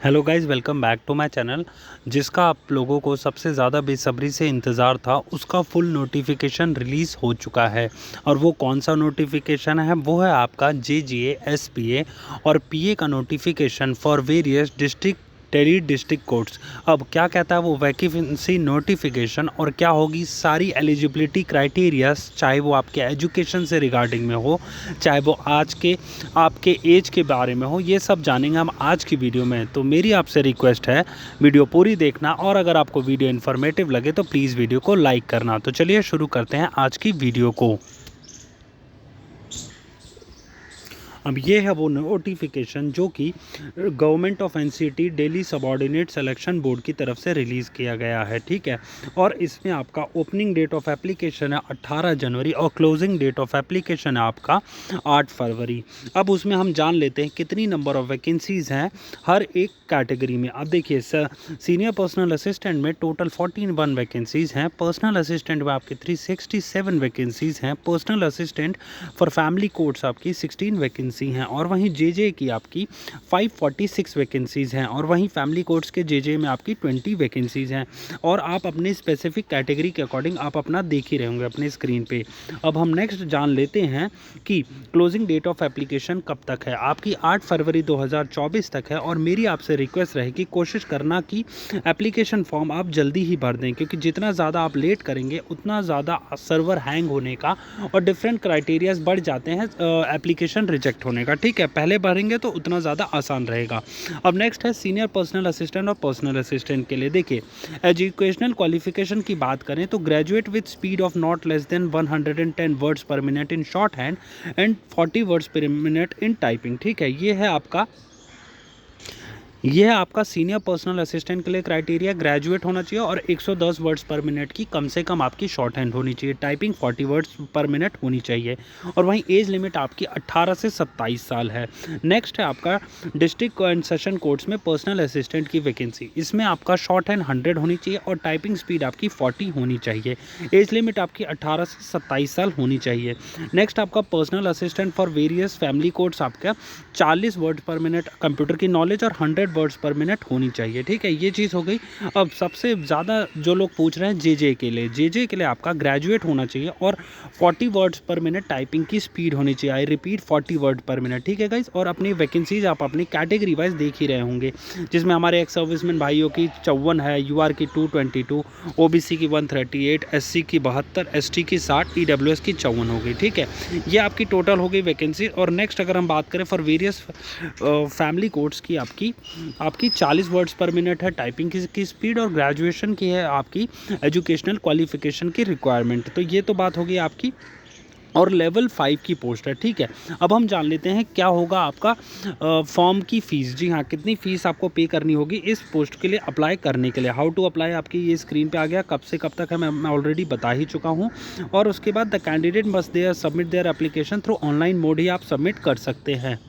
Hello guys, welcome back to my channel. जिसका आप लोगों को सबसे ज़्यादा बेसब्री से इंतज़ार था, उसका फुल नोटिफिकेशन रिलीज़ हो चुका है। और वो कौन सा नोटिफिकेशन है? वो है आपका जेजीए, एसपीए और पीए का notification for various district Delhi district courts. अब क्या कहता है वो वैकेंसी नोटिफिकेशन, और क्या होगी सारी एलिजिबिलिटी क्राइटेरियाज, चाहे वो आपके एजुकेशन से रिगार्डिंग में हो, चाहे वो आज के आपके एज के बारे में हो, ये सब जानेंगे हम आज की वीडियो में। तो मेरी आपसे रिक्वेस्ट है वीडियो पूरी देखना, और अगर आपको वीडियो इन्फॉर्मेटिव लगे तो प्लीज़ वीडियो को लाइक करना। तो चलिए शुरू करते हैं आज की वीडियो को। अब ये है वो नोटिफिकेशन जो कि government of NCT Delhi subordinate selection board की तरफ से रिलीज़ किया गया है, ठीक है। और इसमें आपका ओपनिंग डेट ऑफ एप्लीकेशन है 18 जनवरी और क्लोजिंग डेट ऑफ एप्लीकेशन है आपका 8 फरवरी। अब उसमें हम जान लेते हैं कितनी नंबर ऑफ वैकेंसीज़ हैं हर एक कैटेगरी में। अब देखिए, सीनियर पर्सनल असिस्टेंट में टोटल 41 वैकेंसीज़ हैं, पर्सनल असिस्टेंट में आपकी 367 वैकेंसीज़ हैं, personal assistant for family courts आपकी 16 वैकेंसी हैं, और वहीं जेजे की आपकी 546 वैकेंसीज़ हैं, और वहीं फैमिली कोर्ट्स के जेजे में आपकी 20 वैकेंसीज़ हैं। और आप अपने स्पेसिफिक कैटेगरी के अकॉर्डिंग आप अपना देख ही रहे होंगे अपने स्क्रीन पे। अब हम नेक्स्ट जान लेते हैं कि क्लोजिंग डेट ऑफ एप्लीकेशन कब तक है। आपकी 8 फरवरी 2024 तक है, और मेरी आपसे रिक्वेस्ट रहेगी कोशिश करना कि एप्लीकेशन फॉर्म आप जल्दी ही भर दें, क्योंकि जितना ज़्यादा आप लेट करेंगे उतना ज़्यादा सर्वर हैंग होने का और डिफरेंट क्राइटेरियाज बढ़ जाते हैं एप्लीकेशन रिजेक्ट होने का, ठीक है। पहले भरेंगे तो उतना ज़्यादा आसान रहेगा। अब नेक्स्ट है सीनियर पर्सनल असिस्टेंट और पर्सनल असिस्टेंट के लिए। देखिए, एजुकेशनल क्वालिफिकेशन की बात करें तो graduate with speed of not less than 110 words पर minute in short hand and 40 words पर मिनट इन टाइपिंग, ठीक है। ये है आपका सीनियर पर्सनल असिस्टेंट के लिए क्राइटेरिया। ग्रेजुएट होना चाहिए और 110 वर्ड्स पर मिनट की कम से कम आपकी शॉर्ट हैंड होनी चाहिए, टाइपिंग 40 वर्ड्स पर मिनट होनी चाहिए, और वहीं एज लिमिट आपकी 18 से 27 साल है। नेक्स्ट है आपका डिस्ट्रिक्ट एंड सेशन कोर्ट्स में पर्सनल असिस्टेंट की वैकेंसी। इसमें आपका शॉर्ट हैंड 100 होनी चाहिए और टाइपिंग स्पीड आपकी 40 होनी चाहिए। एज लिमिट आपकी 18 से 27 साल होनी चाहिए। नेक्स्ट आपका personal assistant for various family courts, आपका 40 वर्ड पर मिनट कंप्यूटर की नॉलेज और 100 वर्ड्स पर मिनट होनी चाहिए, ठीक है। ये चीज़ हो गई। अब सबसे ज़्यादा जो लोग पूछ रहे हैं जेजे के लिए आपका ग्रेजुएट होना चाहिए और 40 वर्ड्स पर मिनट टाइपिंग की स्पीड होनी चाहिए। आई रिपीट 40 वर्ड पर मिनट, ठीक है गाइस। और अपनी वैकेंसीज आप अपनी कैटेगरी वाइज देख ही रहे होंगे, जिसमें हमारे एक्स सर्विसमैन भाइयों की 54 है, यूआर की 222, ओबीसी की 138, एससी की 72, एसटी की 60, ईडब्ल्यूएस की 54 हो गई, ठीक है। ये आपकी टोटल हो गई वैकेंसी। और नेक्स्ट अगर हम बात करें फॉर वेरियस फैमिली कोर्ट्स की, आपकी 40 वर्ड्स पर मिनट है टाइपिंग की स्पीड, और ग्रेजुएशन की है आपकी एजुकेशनल क्वालिफिकेशन की रिक्वायरमेंट। तो ये तो बात होगी आपकी, और लेवल 5 की पोस्ट है, ठीक है। अब हम जान लेते हैं क्या होगा आपका फॉर्म की फ़ीस। जी हाँ, कितनी फ़ीस आपको पे करनी होगी इस पोस्ट के लिए अप्लाई करने के लिए। हाउ टू अप्लाई आपकी ये स्क्रीन पे आ गया, कब से कब तक है मैं ऑलरेडी बता ही चुका हूँ। और उसके बाद the candidate must their submit their application through online mode ही आप सबमिट कर सकते हैं।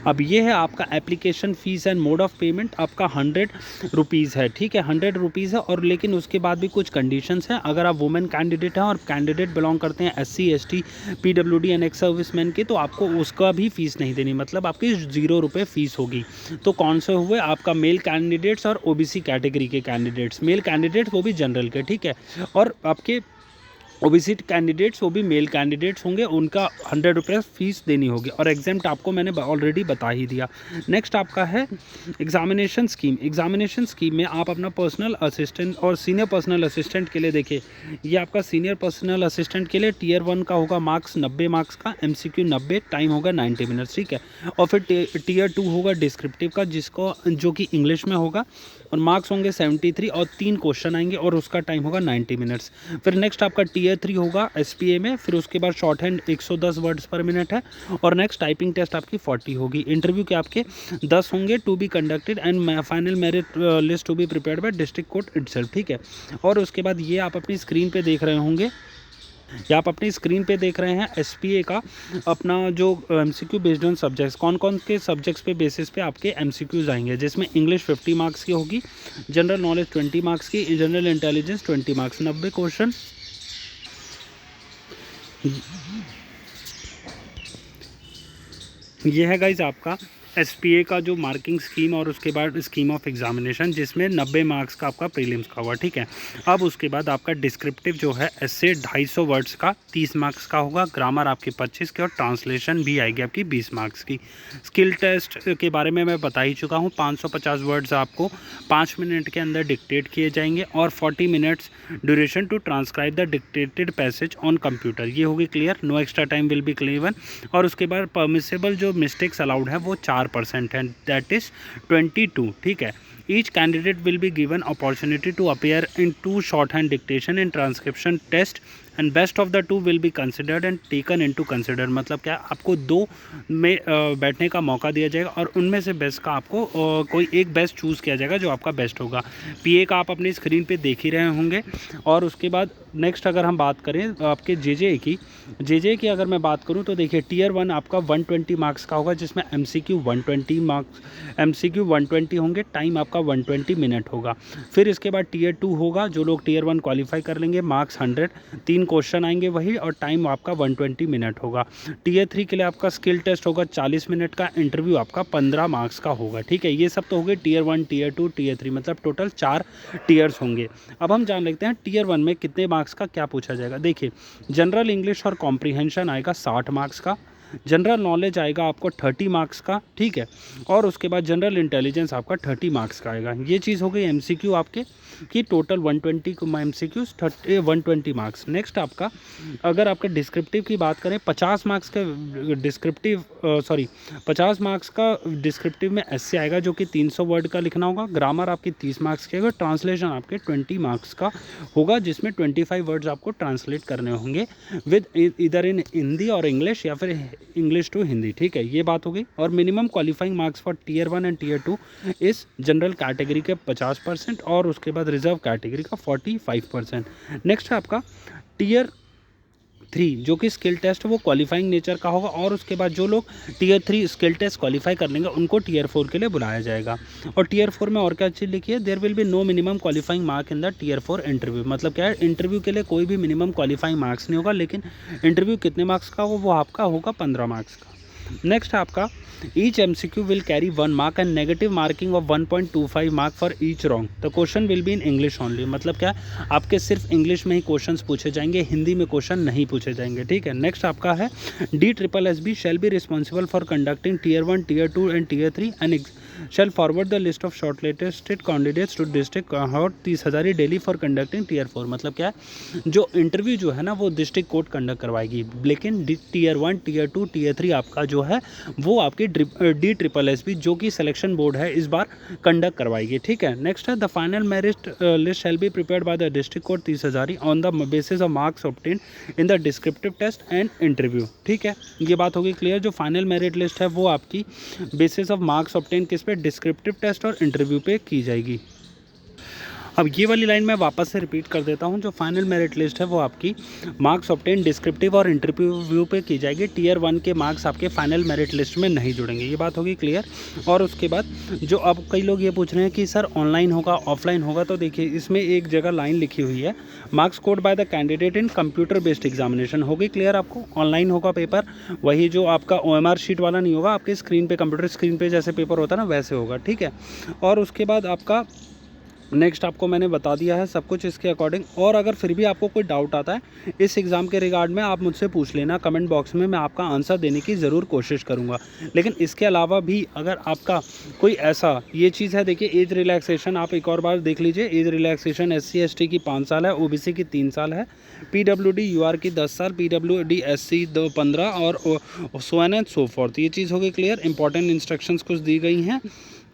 अब ये है आपका application fees and mode of payment, आपका 100 रुपीज़ है, ठीक है। 100 रुपीज़ है, और लेकिन उसके बाद भी कुछ कंडीशंस हैं। अगर आप वुमेन कैंडिडेट हैं और कैंडिडेट बिलोंग करते हैं SC, ST, PWD and ex serviceman के, तो आपको उसका भी फ़ीस नहीं देनी, मतलब आपकी 0 रुपये फ़ीस होगी। तो कौन से हुए आपका मेल कैंडिडेट्स और ओबीसी कैटेगरी के कैंडिडेट्स। मेल कैंडिडेट्स वो भी जनरल के, ठीक है। और आपके ओबीसी कैंडिडेट्स वो भी मेल कैंडिडेट्स होंगे, उनका 100 रुपये फ़ीस देनी होगी। और एग्जाम्ट आपको मैंने ऑलरेडी बता ही दिया। नेक्स्ट आपका है एग्जामिनेशन स्कीम। एग्जामिनेशन स्कीम में आप अपना पर्सनल असिस्टेंट और सीनियर पर्सनल असिस्टेंट के लिए, देखिए ये आपका सीनियर पर्सनल असिस्टेंट के लिए टियर 1 का होगा मार्क्स 90 मार्क्स का, एमसीक्यू 90, टाइम होगा 90 मिनट्स, ठीक है। और फिर टियर 2 होगा डिस्क्रिप्टिव का, जो कि इंग्लिश में होगा, और मार्क्स होंगे 73 और 3 क्वेश्चन आएंगे, और उसका टाइम होगा 90 मिनट्स। फिर नेक्स्ट आपका टियर 3 होगा एसपीए में, फिर उसके बाद शॉर्ट हैंड 110 वर्ड्स पर मिनट है, और नेक्स्ट टाइपिंग टेस्ट आपकी 40 होगी। इंटरव्यू के आपके 10 होंगे to be conducted and final merit list to be prepared by district court itself, ठीक है। और उसके बाद ये आप अपनी स्क्रीन पे देख रहे होंगे, या आप अपनी स्क्रीन पे देख रहे हैं एसपीए का अपना जो एमसीक्यू बेस्ड ऑन सब्जेक्ट्स, कौन कौन के सब्जेक्ट्स पे बेसिस पे आपके एमसीक्यूज आएंगे, जिसमें इंग्लिश 50 मार्क्स की होगी, जनरल नॉलेज 20 मार्क्स की, जनरल इंटेलिजेंस 20 मार्क्स, 90 क्वेश्चन। ये है गाइज आपका एसपीए का जो मार्किंग स्कीम और उसके बाद स्कीम ऑफ एग्जामिनेशन, जिसमें 90 मार्क्स का आपका प्रीलिम्स का हुआ, ठीक है। अब उसके बाद आपका डिस्क्रिप्टिव जो है ऐसे 250 वर्ड्स का 30 मार्क्स का होगा, ग्रामर आपकी 25 की और ट्रांसलेशन भी आएगी आपकी 20 मार्क्स की। स्किल टेस्ट के बारे में मैं बता ही चुका हूँ, 550 वर्ड्स आपको 5 मिनट के अंदर डिक्टेट किए जाएंगे और 40 minutes duration to transcribe the dictated passage on computer. ये होगी clear, no extra time will be clear. और उसके बाद परमिसेबल जो मिस्टेक्स अलाउड है वो 4% है, दैट इज़ 22, ठीक है। Each candidate will be given opportunity to appear in 2 shorthand dictation in transcription test and best of the 2 will be considered and taken into consider. मतलब क्या, आपको 2 में बैठने का मौका दिया जाएगा और उनमें से बेस्ट का आपको कोई एक बेस्ट चूज़ किया जाएगा जो आपका बेस्ट होगा। पीए का आप अपनी स्क्रीन पे देख ही रहे होंगे। और उसके बाद नेक्स्ट अगर हम बात करें आपके जेजे की अगर मैं बात करूं तो देखिए टीयर 1 आपका 120 मार्क्स का होगा, जिसमें एमसीक्यू 120 मार्क्स, एमसीक्यू 120 होंगे, टाइम आपका 120 मिनट होगा। फिर इसके बाद टीयर 2 होगा, जो लोग टीयर 1 क्वालिफाई कर लेंगे, मार्क्स 100, 3 क्वेश्चन आएंगे वही और टाइम आपका 120 मिनट होगा। टीयर 3 के लिए आपका स्किल टेस्ट होगा 40 मिनट का, इंटरव्यू आपका 15 मार्क्स का होगा, ठीक है। ये सब तो हो गए टीयर 1, टीयर 2, टीयर 3, मतलब टोटल 4 टीयर्स होंगे। अब हम जान लेते हैं टीयर 1 में कितने मार्क्स का क्या पूछा जाएगा। देखिए जनरल इंग्लिश और कॉम्प्रीहेंशन आएगा 60 मार्क्स का, जनरल नॉलेज आएगा आपको 30 मार्क्स का, ठीक है। और उसके बाद जनरल इंटेलिजेंस आपका 30 मार्क्स का आएगा। ये चीज़ हो गई एमसीक्यू आपके कि टोटल 120 एमसीक्यूज 120 मार्क्स। नेक्स्ट आपका अगर आपका डिस्क्रिप्टिव की बात करें, 50 मार्क्स का डिस्क्रिप्टिव 50 मार्क्स का डिस्क्रिप्टिव में एस्से आएगा जो कि 300 वर्ड का लिखना होगा। ग्रामर आपकी 30 मार्क्स की होगा, ट्रांसलेशन आपके 20 मार्क्स का होगा, जिसमें 25 वर्ड्स आपको ट्रांसलेट करने होंगे विद इधर इन हिंदी और इंग्लिश या फिर इंग्लिश टू हिंदी, ठीक है। ये बात हो गई। और minimum qualifying marks for tier 1 and tier 2 इस जनरल कैटेगरी के 50% और उसके बाद रिजर्व कैटेगरी का 45%। नेक्स्ट है आपका टीयर 3 जो कि स्किल टेस्ट वो क्वालिफाइंग नेचर का होगा। और उसके बाद जो लोग टीयर 3 स्किल टेस्ट क्वालिफाई कर लेंगे उनको टीयर 4 के लिए बुलाया जाएगा। और टीयर 4 में और क्या चीज़ लिखी है, there will be no minimum qualifying mark in the tier 4 interview. मतलब क्या है, इंटरव्यू के लिए कोई भी मिनिमम क्वालिफाइंग मार्क्स नहीं होगा, लेकिन इंटरव्यू कितने मार्क्स का होगा, वो आपका होगा 15 मार्क्स का। नेक्स्ट है आपका each MCQ will carry 1 mark and negative marking of 1.25 mark for each wrong. The question will be in English only. मतलब क्या, आपके सिर्फ इंग्लिश में ही क्वेश्चंस पूछे जाएंगे, हिंदी में क्वेश्चन नहीं पूछे जाएंगे, ठीक है। नेक्स्ट आपका है DSSB shall be responsible for conducting tier 1, tier 2 and tier 3 and shall forward the list of shortlisted candidates to district court 30,000 daily for conducting tier 4। मतलब क्या है, जो इंटरव्यू जो है ना वो डिस्ट्रिक्ट कोर्ट कंडक्ट करवाएगी, लेकिन टीयर 1, टीयर 2, टीयर 3 आपका जो है वो आपकी DSSB जो कि सिलेक्शन बोर्ड है इस बार कंडक्ट करवाएगी, ठीक है। नेक्स्ट है the final merit list shall be prepared by the district court 30,000 on the basis of marks obtain in the descriptive test and interview, ठीक है। ये बात होगी क्लियर। जो फाइनल मेरिट लिस्ट है वो आपकी बेसिस ऑफ मार्क्स ऑब्टेन किस पे, डिस्क्रिप्टिव टेस्ट और इंटरव्यू पे की जाएगी। अब ये वाली लाइन मैं वापस से रिपीट कर देता हूँ, जो फाइनल मेरिट लिस्ट है वो आपकी मार्क्स ऑब्टेन डिस्क्रिप्टिव और इंटरव्यू पे की जाएगी। टीयर 1 के मार्क्स आपके फाइनल मेरिट लिस्ट में नहीं जुड़ेंगे, ये बात होगी क्लियर। और उसके बाद जो अब कई लोग ये पूछ रहे हैं कि सर ऑनलाइन होगा ऑफलाइन होगा, तो देखिए इसमें एक जगह लाइन लिखी हुई है, marks scored by the candidate in computer based examination. होगी क्लियर आपको, ऑनलाइन होगा पेपर, वही जो आपका OMR शीट वाला नहीं होगा, आपके स्क्रीन पे कंप्यूटर स्क्रीन पे जैसे पेपर होता है ना वैसे होगा, ठीक है। और उसके बाद आपका नेक्स्ट आपको मैंने बता दिया है सब कुछ इसके अकॉर्डिंग। और अगर फिर भी आपको कोई डाउट आता है इस एग्ज़ाम के रिगार्ड में, आप मुझसे पूछ लेना कमेंट बॉक्स में, मैं आपका आंसर देने की ज़रूर कोशिश करूँगा। लेकिन इसके अलावा भी अगर आपका कोई ऐसा ये चीज़ है, देखिए एज रिलैक्सेशन आप एक और बार देख लीजिए। एज रिलैक्सेशन SC ST की 5 साल है, OBC की 3 साल है, PWD UR की 10 साल, PWD SC 15 और सो एन एंड सो फॉर्थ। ये चीज़ हो गई क्लियर। इंपॉर्टेंट इंस्ट्रक्शंस कुछ दी गई हैं।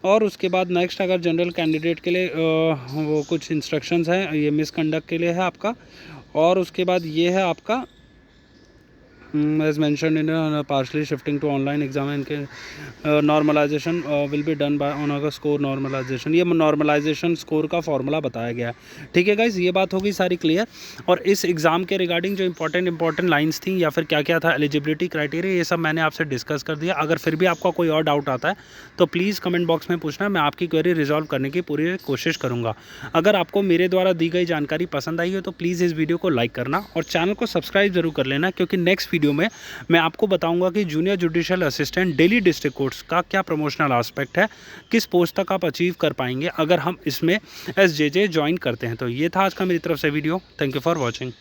और उसके बाद नेक्स्ट अगर जनरल कैंडिडेट के लिए वो कुछ इंस्ट्रक्शंस हैं, ये मिसकंडक्ट के लिए है आपका। और उसके बाद ये है आपका as mentioned in partially shifting to online exam and normalization will be done by on अगर score normalization, ये normalization score का फॉर्मूला बताया गया है, ठीक है गाइज। ये बात होगी सारी क्लियर। और इस एग्ज़ाम के रिगार्डिंग जो इंपॉर्टेंट लाइंस थी या फिर क्या क्या था एलिजिबिलिटी क्राइटेरिया, ये सब मैंने आपसे डिस्कस कर दिया। अगर फिर भी आपका कोई और डाउट आता है तो प्लीज़ कमेंट बॉक्स में पूछना, मैं आपकी क्वेरी रिजॉल्व करने की पूरी कोशिश करूँगा। अगर आपको मेरे द्वारा दी गई जानकारी पसंद आई हो तो प्लीज़ इस वीडियो को लाइक करना और चैनल को सब्सक्राइब जरूर कर लेना, क्योंकि नेक्स्ट वीडियो में मैं आपको बताऊंगा कि junior judicial assistant Delhi district courts का क्या प्रमोशनल एस्पेक्ट है, किस पोस्ट तक आप अचीव कर पाएंगे अगर हम इसमें एसजेजे ज्वाइन करते हैं। तो ये था आज का मेरी तरफ से video. Thank you for watching.